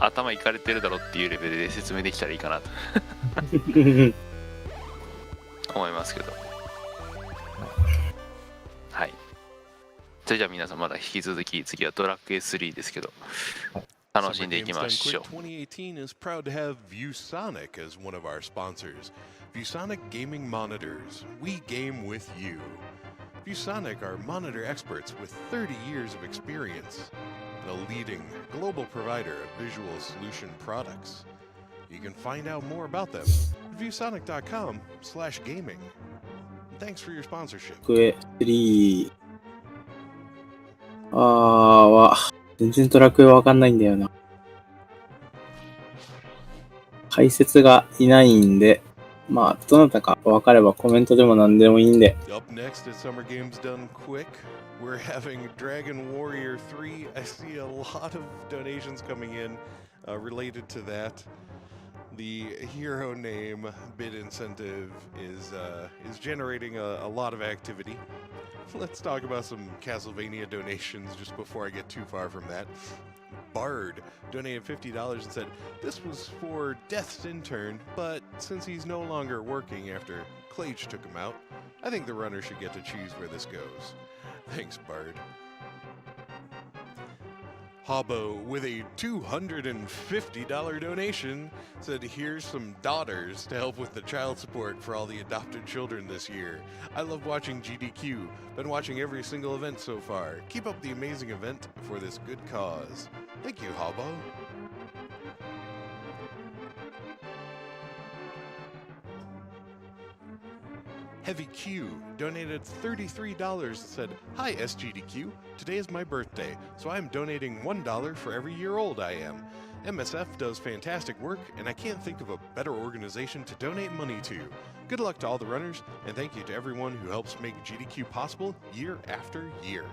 頭いかれてるだろっていうレベルで説明できたらいいかなと思いますけど。はい。それじゃあ皆さんまだ引き続き次はドラクエ3ですけど、楽しんでいきましょう。2018 is proud to have ViewSonic as one of our sponsors. ViewSonic Gaming Monitors. We game with you. ViewSonic are monitor experts with 30 years of experience and a leading global provider of visual solution products. You can find out more about them at viewsonic.com/gaming. Thanks for your sponsorship. ドラクエ3。全然ドラクエわかんないんだよな。解説がいないんで、まあ、どなたかわかればコメントでも何でもいいんで。Up next at Summer Games Done Quick, we're having Dragon Warrior 3. I see a lot of donations coming in related to that. The hero name bid incentive is generating a lot of activity. Let's talk about some Castlevania donations just before I get too far from that. Bard donated $50 and said, this was for Death's intern, but since he's no longer working after Clage took him out, I think the runner should get to choose where this goes. Thanks, Bard. Hobbo, with a $250 donation, said, here's some daughters to help with the child support for all the adopted children this year. I love watching GDQ. Been watching every single event so far. Keep up the amazing event for this good cause. Thank you, Hobbo. Heavy Q donated $33 and said, hi SGDQ, today is my birthday, so I am donating $1 for every year old I am. MSF does fantastic work, and I can't think of a better organization to donate money to. Good luck to all the runners, and thank you to everyone who helps make GDQ possible year after year.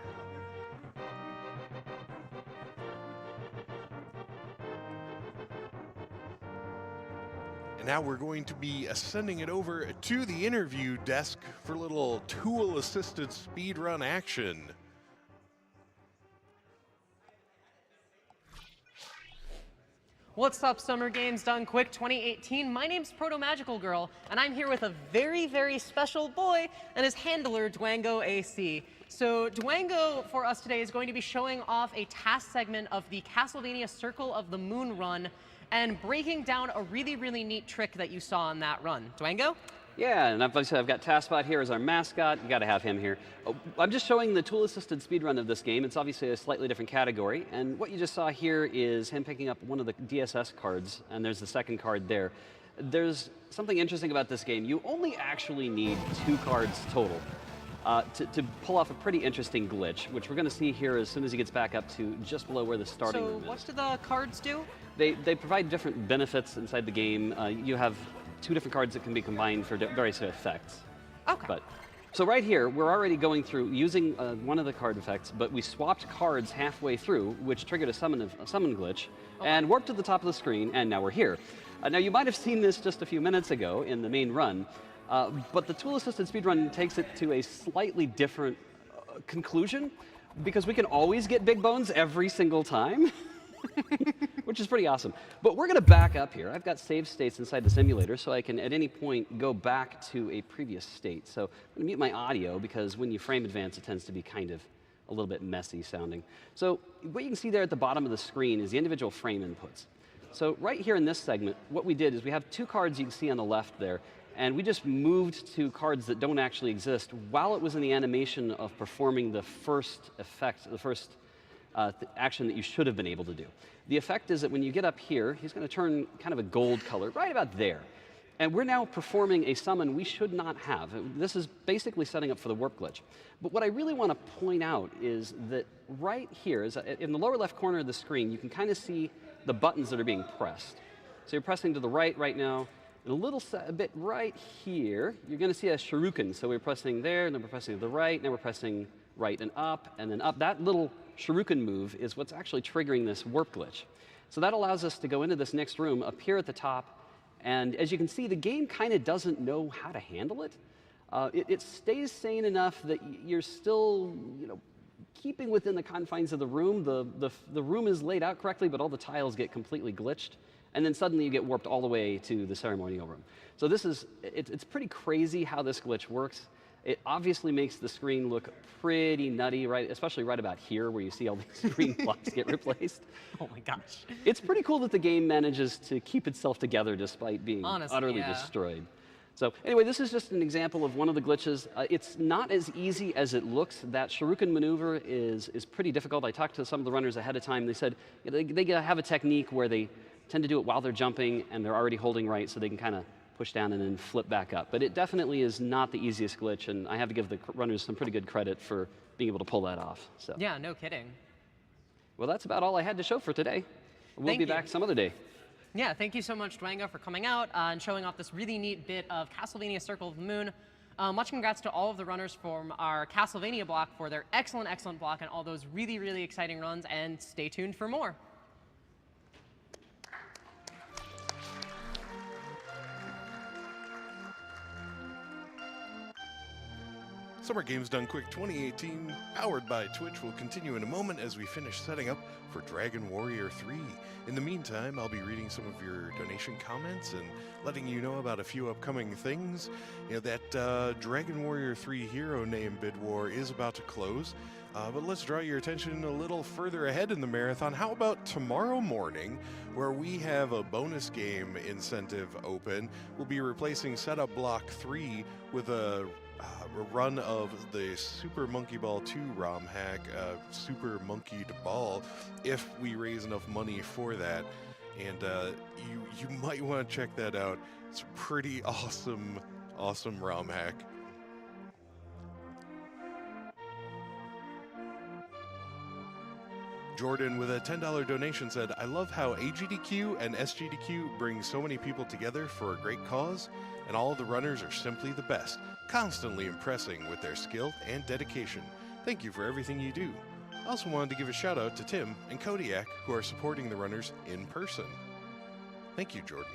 Now we're going to be sending it over to the interview desk for a little tool-assisted speedrun action. What's up, Summer Games Done Quick 2018? My name's Proto Magical Girl, and I'm here with a very, very special boy and his handler, Dwango AC. So Dwango, for us today, is going to be showing off a task segment of the Castlevania Circle of the Moon run and breaking down a really, really neat trick that you saw on that run. Dwango? Yeah, and obviously I've got Taskbot here as our mascot. You gotta have him here. I'm just showing the tool-assisted speedrun of this game. It's obviously a slightly different category, and what you just saw here is him picking up one of the DSS cards, and there's the second card there. There's something interesting about this game. You only actually need 2 cards total to pull off a pretty interesting glitch, which we're gonna see here as soon as he gets back up to just below where the starting room is. So what do the cards do? They provide different benefits inside the game. You have 2 different cards that can be combined for various effects. Okay. So right here, we're already going through using one of the card effects, but we swapped cards halfway through, which triggered a summon glitch, and warped to the top of the screen, and now we're here. Now you might have seen this just a few minutes ago in the main run, but the tool-assisted speedrun takes it to a slightly different conclusion, because we can always get big bones every single time. which is pretty awesome. But we're going to back up here. I've got save states inside the simulator, so I can at any point go back to a previous state. So I'm going to mute my audio, because when you frame advance, it tends to be kind of a little bit messy sounding. So what you can see there at the bottom of the screen is the individual frame inputs. So right here in this segment, what we did is we have 2 cards you can see on the left there, and we just moved to cards that don't actually exist while it was in the animation of performing the first effect, the first action that you should have been able to do. The effect is that when you get up here, he's going to turn kind of a gold color right about there. And we're now performing a summon we should not have. This is basically setting up for the warp glitch. But what I really want to point out is that right here, is in the lower left corner of the screen, you can kind of see the buttons that are being pressed. So you're pressing to the right now, and a bit right here, you're going to see a shuriken. So we're pressing there, and then we're pressing to the right, now we're pressing right and then up. That little shuriken move is what's actually triggering this warp glitch. So that allows us to go into this next room up here at the top, and as you can see, the game kind of doesn't know how to handle it. It stays sane enough that you're still, keeping within the confines of the room. The room is laid out correctly, but all the tiles get completely glitched. And then suddenly you get warped all the way to the ceremonial room. So it's pretty crazy how this glitch works. It obviously makes the screen look pretty nutty, right? Especially right about here where you see all these green blocks get replaced. Oh my gosh. It's pretty cool that the game manages to keep itself together despite being utterly destroyed. So anyway, this is just an example of one of the glitches. It's not as easy as it looks. That shuriken maneuver is pretty difficult. I talked to some of the runners ahead of time. They said they have a technique where they tend to do it while they're jumping and they're already holding right, so they can kind of push down and then flip back up. But it definitely is not the easiest glitch, and I have to give the runners some pretty good credit for being able to pull that off. So. Yeah, no kidding. Well, that's about all I had to show for today. We'll be back some other day. Yeah, thank you so much, Dwango, for coming out and showing off this really neat bit of Castlevania Circle of the Moon. Much congrats to all of the runners from our Castlevania block for their excellent, excellent block and all those really, really exciting runs, and stay tuned for more. Summer Games Done Quick 2018, powered by Twitch, will continue in a moment as we finish setting up for Dragon Warrior 3. In the meantime, I'll be reading some of your donation comments and letting you know about a few upcoming things. That Dragon Warrior 3 hero name bid war is about to close, but let's draw your attention a little further ahead in the marathon. How about tomorrow morning, where we have a bonus game incentive open? We'll be replacing Setup Block 3 with a run of the Super Monkey Ball 2 ROM hack, Super Monkeyed Ball, if we raise enough money for that. And you might want to check that out. It's a pretty awesome ROM hack. Jordan with a $10 donation said, I love how AGDQ and SGDQ bring so many people together for a great cause, and all the runners are simply the best, constantly impressing with their skill and dedication. Thank you for everything you do. I also wanted to give a shout out to Tim and Kodiak, who are supporting the runners in person. Thank you, Jordan.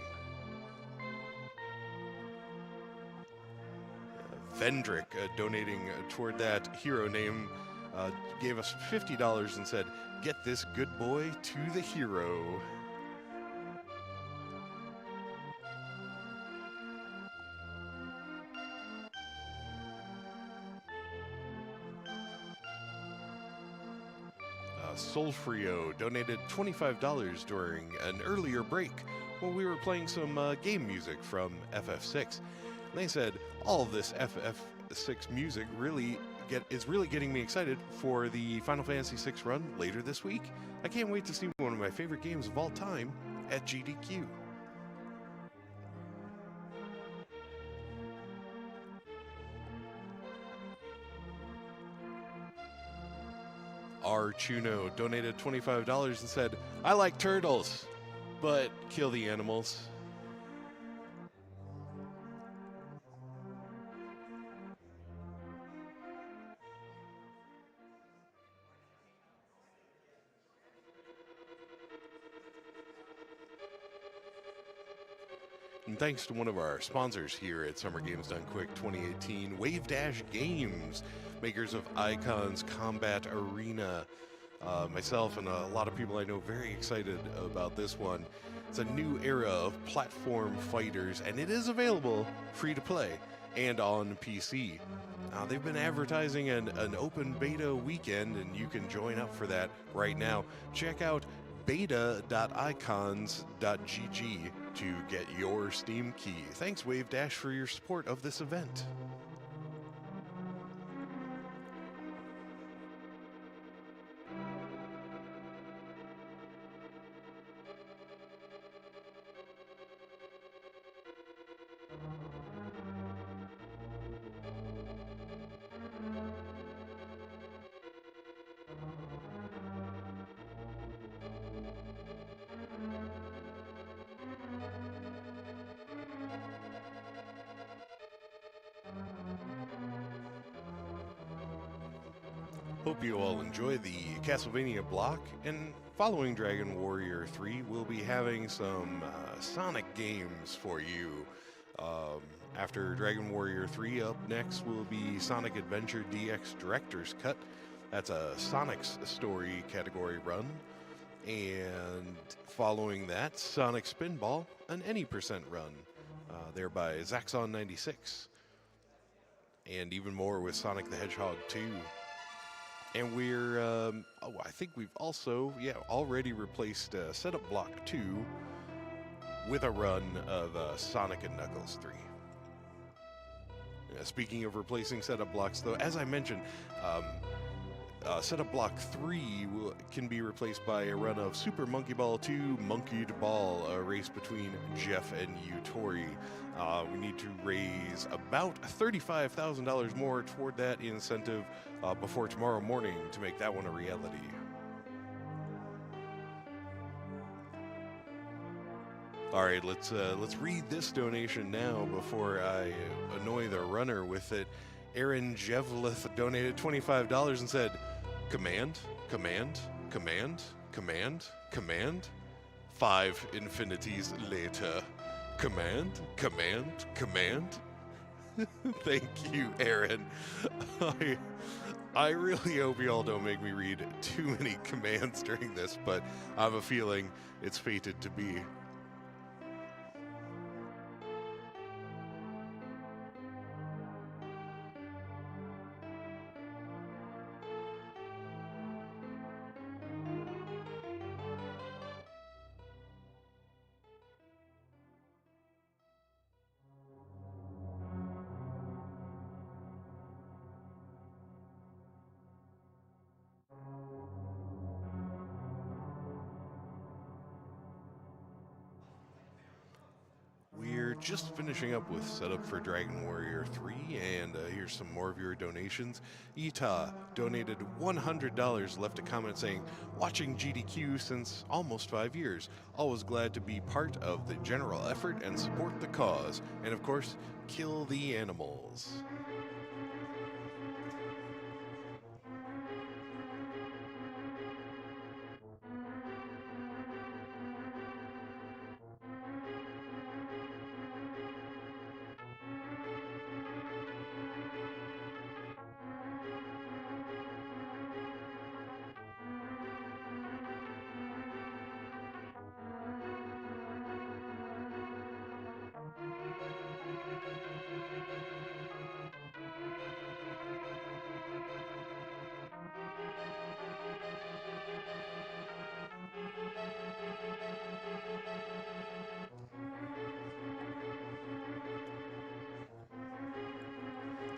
Vendrick, donating toward that hero name, gave us $50 and said, get this good boy to the hero. Solfrio donated $25 during an earlier break when we were playing some game music from FF6. They said, all of this FF6 music is really getting me excited for the Final Fantasy VI run later this week. I can't wait to see one of my favorite games of all time at GDQ. R. Chuno donated $25 and said, I like turtles, but kill the animals. And thanks to one of our sponsors here at Summer Games Done Quick 2018, Wave Dash Games, makers of Icons Combat Arena. myself and a lot of people I know very excited about this one. It's a new era of platform fighters, and it is available free to play and on PC. They've been advertising an open beta weekend, and you can join up for that right now. Check out beta.icons.gg to get your Steam key. Thanks, Wave Dash, for your support of this event. Hope you all enjoy the Castlevania block, and following Dragon Warrior 3, we'll be having some Sonic games for you. After Dragon Warrior 3, up next will be Sonic Adventure DX Director's Cut. That's a Sonic's Story category run. And following that, Sonic Spinball, an any percent run, there by Zaxxon96. And even more with Sonic the Hedgehog 2. And we're, I think we've also, already replaced Setup Block 2 with a run of Sonic and Knuckles 3. Speaking of replacing Setup Blocks, though, as I mentioned, Setup Block 3 can be replaced by a run of Super Monkey Ball 2 Monkeyed Ball, a race between Jeff and Yutori. We need to raise about $35,000 more toward that incentive before tomorrow morning to make that one a reality. All right, let's read this donation now before I annoy the runner with it. Aaron Jevlith donated $25 and said, command, command, command, command, command. 5 infinities later. Command, command, command. Thank you, Aaron. I really hope you all don't make me read too many commands during this, but I have a feeling it's fated to be. We're just finishing up with setup for Dragon Warrior 3, and here's some more of your donations. Ita donated $100, left a comment saying, watching GDQ since almost 5 years. Always glad to be part of the general effort and support the cause. And of course, kill the animals.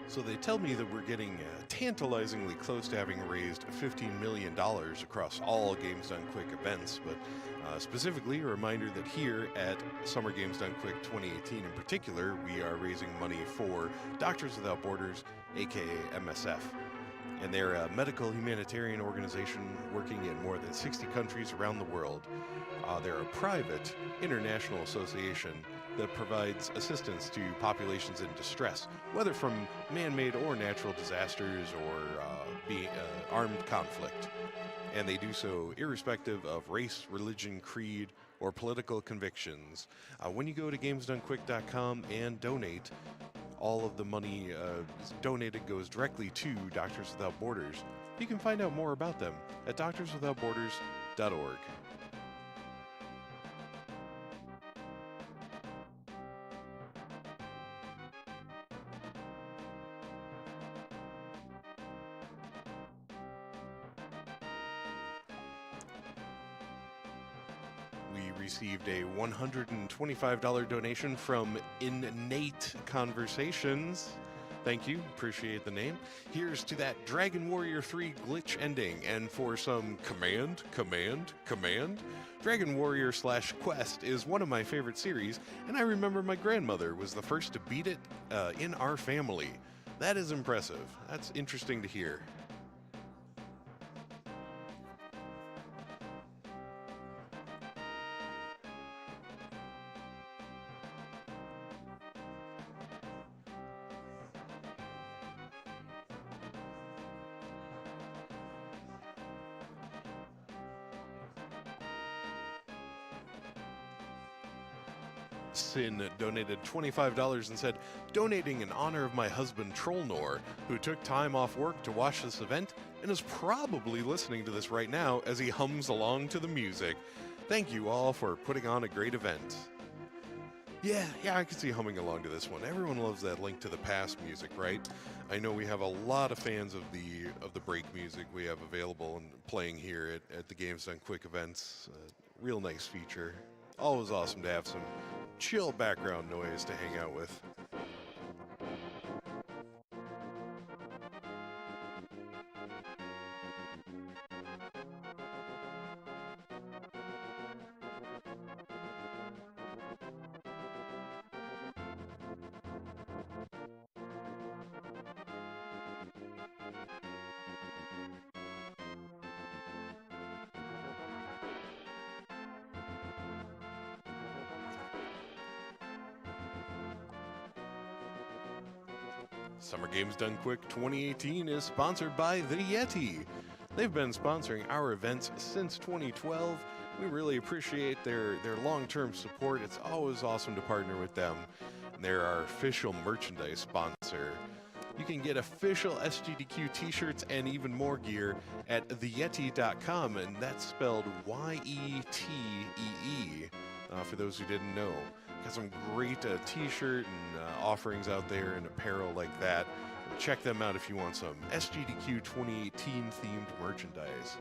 So they tell me that we're getting tantalizingly close to having raised $15 million across all Games Done Quick events, but specifically a reminder that here at Summer Games Done Quick 2018 in particular, we are raising money for Doctors Without Borders, aka MSF. And they're a medical humanitarian organization working in more than 60 countries around the world. They're a private international association that provides assistance to populations in distress, whether from man-made or natural disasters or armed conflict. And they do so irrespective of race, religion, creed, or political convictions. When you go to GamesDoneQuick.com and donate, all of the money donated goes directly to Doctors Without Borders. You can find out more about them at doctorswithoutborders.org. We received a $125 donation from Innate Conversations. Thank you, appreciate the name. Here's to that Dragon Warrior 3 glitch ending, and for some command. Dragon Warrior / Quest is one of my favorite series, and I remember my grandmother was the first to beat it in our family. That is impressive. That's interesting to hear. Sin donated $25 and said, donating in honor of my husband Trollnor, who took time off work to watch this event and is probably listening to this right now as he hums along to the music. Thank you all for putting on a great event. Yeah, I can see humming along to this one. Everyone loves that Link to the Past music, right? I know we have a lot of fans of the break music we have available and playing here at the Games Done Quick events. Real nice feature. Always awesome to have some chill background noise to hang out with. Summer Games Done Quick 2018 is sponsored by The Yeti. They've been sponsoring our events since 2012. We really appreciate their long-term support. It's always awesome to partner with them. And they're our official merchandise sponsor. You can get official SGDQ t-shirts and even more gear at theyeti.com, and that's spelled Y-E-T-E-E, for those who didn't know. Got some great t-shirt and offerings out there and apparel like that. Check them out if you want some SGDQ 2018 themed merchandise.